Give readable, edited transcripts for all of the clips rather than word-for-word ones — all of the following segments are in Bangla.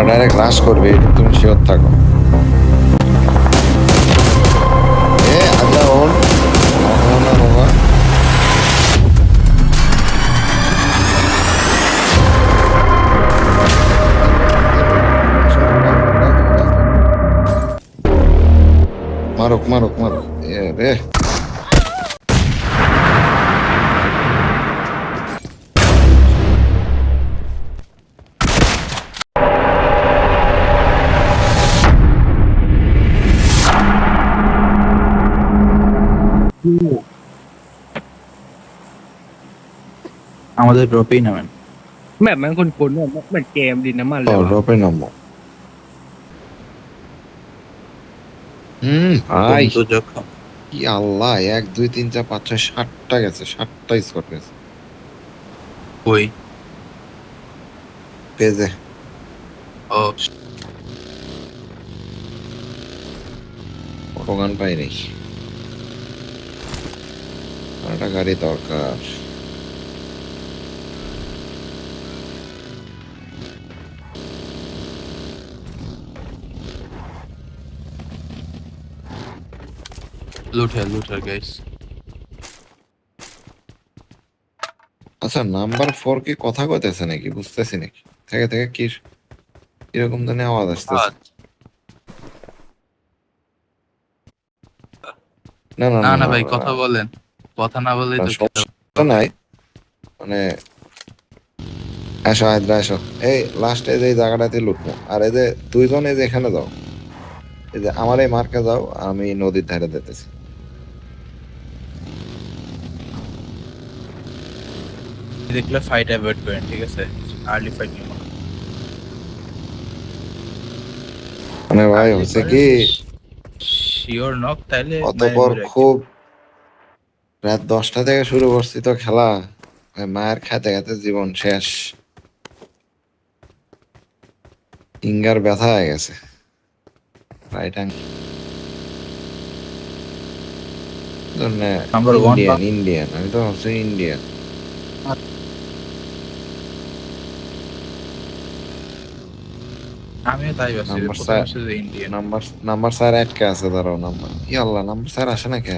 ডাইরেক্ট রাশ করবে, এটা তুমি শিওর থাকো। আচ্ছা ওন মারুক মারুক মারুক রে। আমাদের ড্রপেই নামেন।แบบมันคนๆแบบเหมือนเกมดินน้ำมันเลยว่ะ ড্রপে নামবো। ভাই বন্ধু যখন কি আল্লাহ, 1 2 3 4 5 6 7টা গেছে, 7টা স্কোর গেছে ওই পেজে। ও অটোগান পাই নাই, একটা গাড়ি দরকার। লুট গাইস। আচ্ছা নাম্বার 4 কি কথা কইতেছে নাকি, বুঝতেছি নাকি থেকে থেকে কি এরকম জানি আওয়াজ আসতেছে। না না না না না না ভাই, না, কথা বলেন, কথা না বললেই তো সমস্যা নাই, মানে এসো হায়দ্রা এসো। এই লাস্টে যে জায়গাটাতে লুটবো, আর এই যে দুইজন এই যে এখানে যাও, এই যে আমার এই মার্কে যাও, আমি নদীর ধারে যেতেছি। দেখলে ফাইট অ্যাভয়েড করেন, ঠিক আছে? আর্লি ফাইট নিও না। মানে ভাই হচ্ছে কি, শিওর নক তাইলে অতপর খুব রাত 10টা থেকে শুরু করছি তো খেলা, মায়ের খেতে খেতে জীবন শেষ, ফিঙ্গার ব্যথা হয়ে গেছে রাইট নাম্বার 1 ইন্ডিয়ান ইন্ডিয়ান, আমি তো ভাবছি ইন্ডিয়ান। আমিও তাই ভাবছি, নাম্বার প্রথম স্যার, হচ্ছে যে ইন্ডিয়ান। নাম্বার স্যার আটকে আছে, ধরো নাম্বার ই আল্লাহ, নাম্বার স্যার আসে না কে?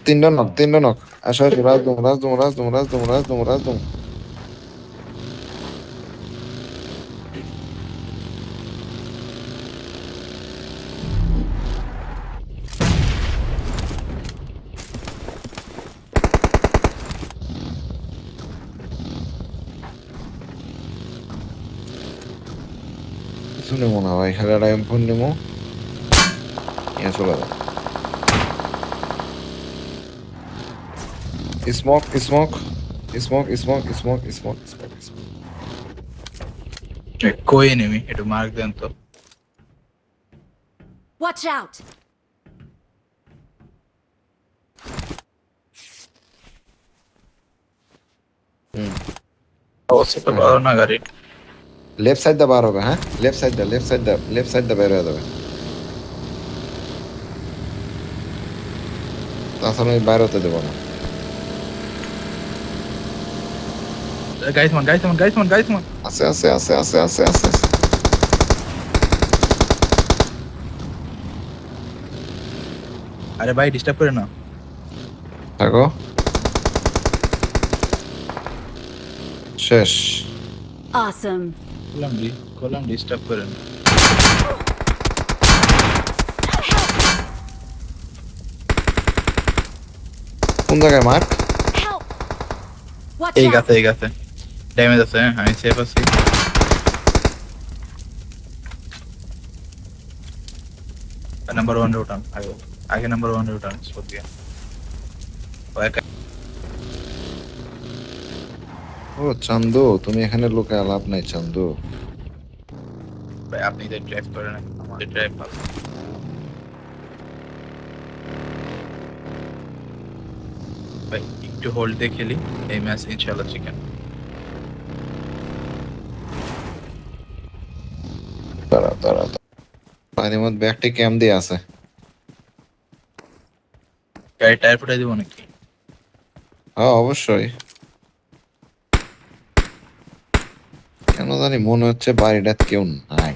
তিনটা নক আসো আসো, রাজদুম। কিছু নেবো না ভাই, খালি একটা এম4 নেবো, নিয়ে চলে যাবো। Smoke smoke smoke smoke smoke smoke smoke. কই এনিমি একটু মার্ক দেন তো। Watch out! অবশ্যই তো ভালো না গাড়ি। লেফট সাইড দা বার হবে, হ্যাঁ লেফট সাইড দা বের হয়ে যাবে, তাছাড়া আমি বাইরে হতে দেবো না। গাইস মান আছে আছে আছে আছে আছে আছে। আরে ভাই ডিস্টার্ব করে না। থাকো, শেষ। Awesome. কলাম ডিস্টার্ব করে না। কোন জায়গায় মার্ক? Help! Watch এই out! গাছে ড্যামেজ আছে, আমি সেফ আছি। নাম্বার 1 উঠান, আগে নাম্বার 1 উঠান স্পট দিয়ে। ও চান্দু, তুমি এখানে লোকে লাভ নাই চান্দু। ভাই আপনি যে ড্রাইভ করেন, আমাদের ড্রাইভ ভালো। ভাই একটু হোল্ড দিয়ে খেলি, এই ম্যাচ ইনশাআল্লাহ চিকেন। তারা পানির মধ্যে ব্যাগটি ক্যাম দিয়ে আছে। গাড়ি টায়ার ফুটাই দিব নাকি? হ্যাঁ অবশ্যই। কেন জানি মনে হচ্ছে বাড়িটাতে কেউ নাই।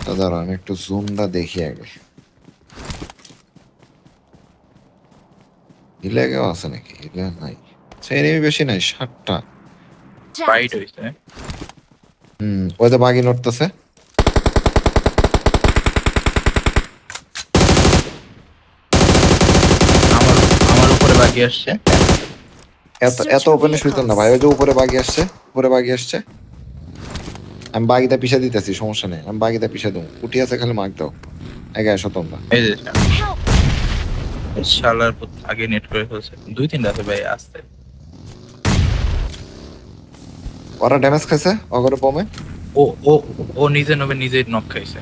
তা দাঁড়া আমি একটু জুমটা দেখি আগে। হিলে কেউ আছে নাকি? হিলে নাই। আচ্ছা এনিমি বেশি নাই, 7টা। Watch fight out! হইছে। ওই তো বাগি নড়তেছে। আমার আমার উপরে বাকি আসছে। এত এত ওপেনে শুইতেন না ভাই, ওই যে উপরে বাগি আসছে, উপরে বাগি আসছে। আমি বাগিটা পিছা দিতেছি, সমস্যা নেই, আমি বাগিটা পিছা দেবো। উঠি আছে খালি মার্ক দাও। আগে আসো তোমরা। এই যে Help! শালার আগে নেট করে ফেলছে। 2-3টা আছে ভাই, আসতে। ওরা ড্যামেজ খাইছে অগরে পমে। ও ও ও নিজে নবে নিজে নক খাইছে।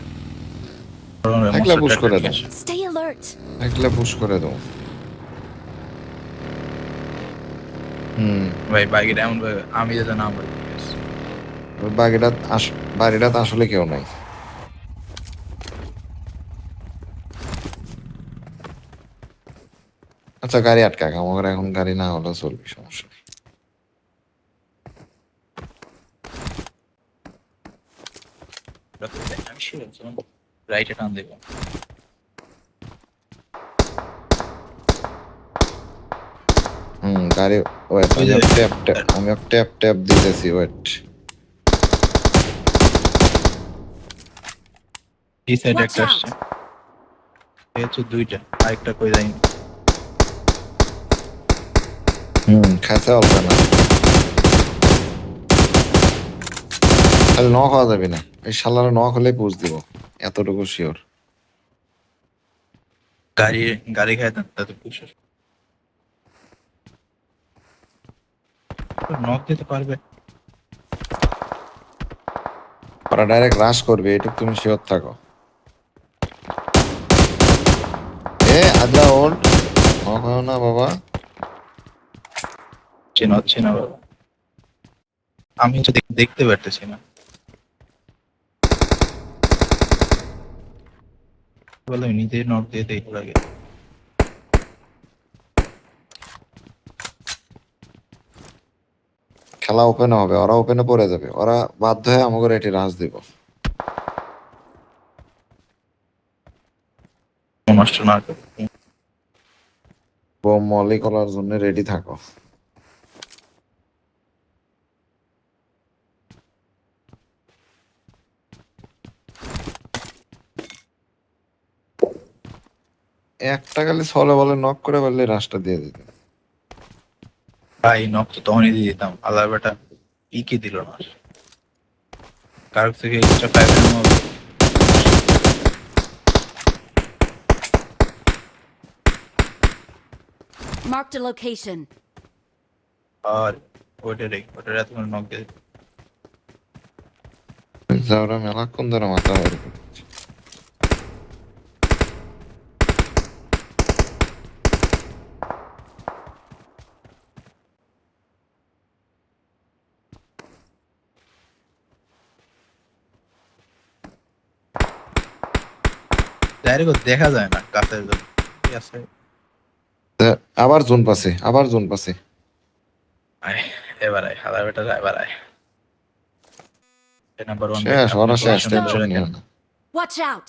একলা পুশ করে দাও, Stay alert! একলা পুশ করে দাও। ভাই বাইকে ডাউন ভাই, আমি যেতে না আমার ওই বাড়িটা আসলে কেউ নাই। আচ্ছা গাড়ি আটকাক, আমার এখন গাড়ি না হলেও চলবে, সমস্যা নেই। আমি শিওর রাইটে টান দেব। গাড়ি ওয়েট, ওই যে- আমি ট্যাপ ট্যাপ দিতেছি, ওয়েট। এই সাইডে Watch একটা আসছে। এই হচ্ছে 2টা, আরেকটা কই যায়নি। খাইছে অল্প না, তাহলে নক হওয়া যাবে না। এই শালার নক হলে পুষ দিব, এতটুকু শিওর। গাড়ি গাড়ি খায় না তাতে পুষে নক দিতে পারবে। ওরা ডাইরেক্ট রাশ করবে, এটুকু তুমি শিওর থাকো। আদ্রা ওল্ড নক হয় না বাবা। চেনা হচ্ছে না বাবা, আমি হচ্ছে দেখতে পারতেছি না। বলে নিজে নক দিয়ে দেখতে লাগে। খেলা ওপেনে হবে, ওরা ওপেনে পড়ে যাবে, ওরা বাধ্য হয়ে আমাকে এটি রাশ দিব। নষ্ট না করে। বোম মলি করার জন্য রেডি থাকো। একটা খালি সলে বলে নক করে বললে রাশটা দিয়ে দিতে। ভাই নক তো তখনই দিয়ে দিতাম, আল্লাহ বেটা কি দিল না। কার থেকে এক্সট্রা 5 এর Marked a location. আর ওটার এত নক দিয়ে যাওরা মেলাক্ষণ ধরে মাথা বাইরে করে। ডাইরেক্ট দেখা যায় না কাছে কি আছে। আবার জোন পাশে, আবার জোন পাশে। আয় এবার আয় হালা বেটা, এবার আয়। নাম্বার 1 শেষ, ওরা শেষ, টেনশন নিও না। Watch out!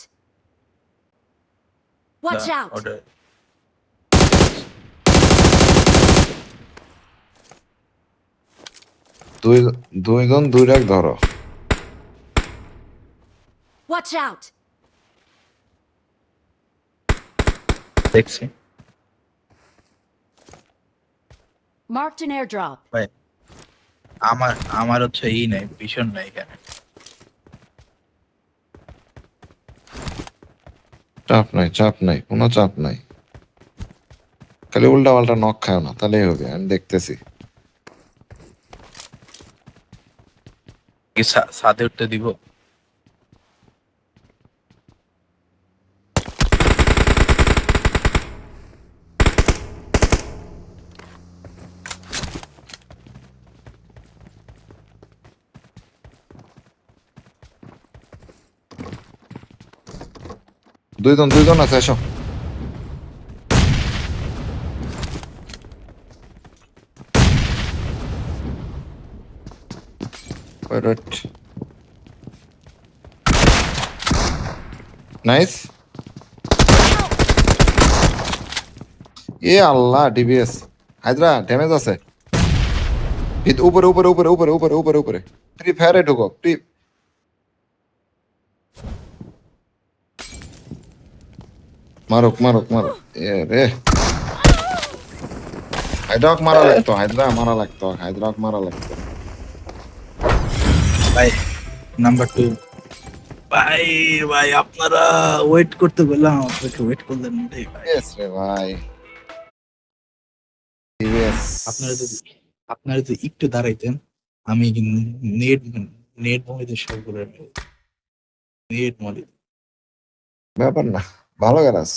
Watch out! order. দুইজন দুই রাখ ধরো। Watch out! দেখছি Marked an airdrop. ভাই, আমার হচ্ছে ই নাই, ভীষণ নাই এখানে। চাপ নাই, চাপ নাই, কোনো চাপ নাই। খালি উল্টা পাল্টা নখ খাও না, তাহলেই হবে। আমি দেখতেছি। কি সাথে উঠতে দিব? দুইজন আছে, এসো। নাইস। এ আল্লাহ, ডিবিএস হায়দ্রা ড্যামেজ আছে। উপরে উপরে উপরে উপরে উপরে উপরে উপরে ফ্রি ফায়ারে ঢুকো। মারুক মারুক মারুক। এ রে, হায়দ্রাক মারা লাগতো, হায়দ্রা মারা লাগতো, হায়দ্রাক মারা লাগতো। ভাই নাম্বার 2 ভাই ভাই আপনারা ওয়েট করতে বললাম, আপনাকে ওয়েট করলেন না রে ভাই। ইয়েস রে ভাই, ডিবিএস। আপনারা যদি একটু দাঁড়াইতেন, আমি নেট নেট মহিদের সবগুলো নেট মলি ব্যাপার না, ভালো গাছ।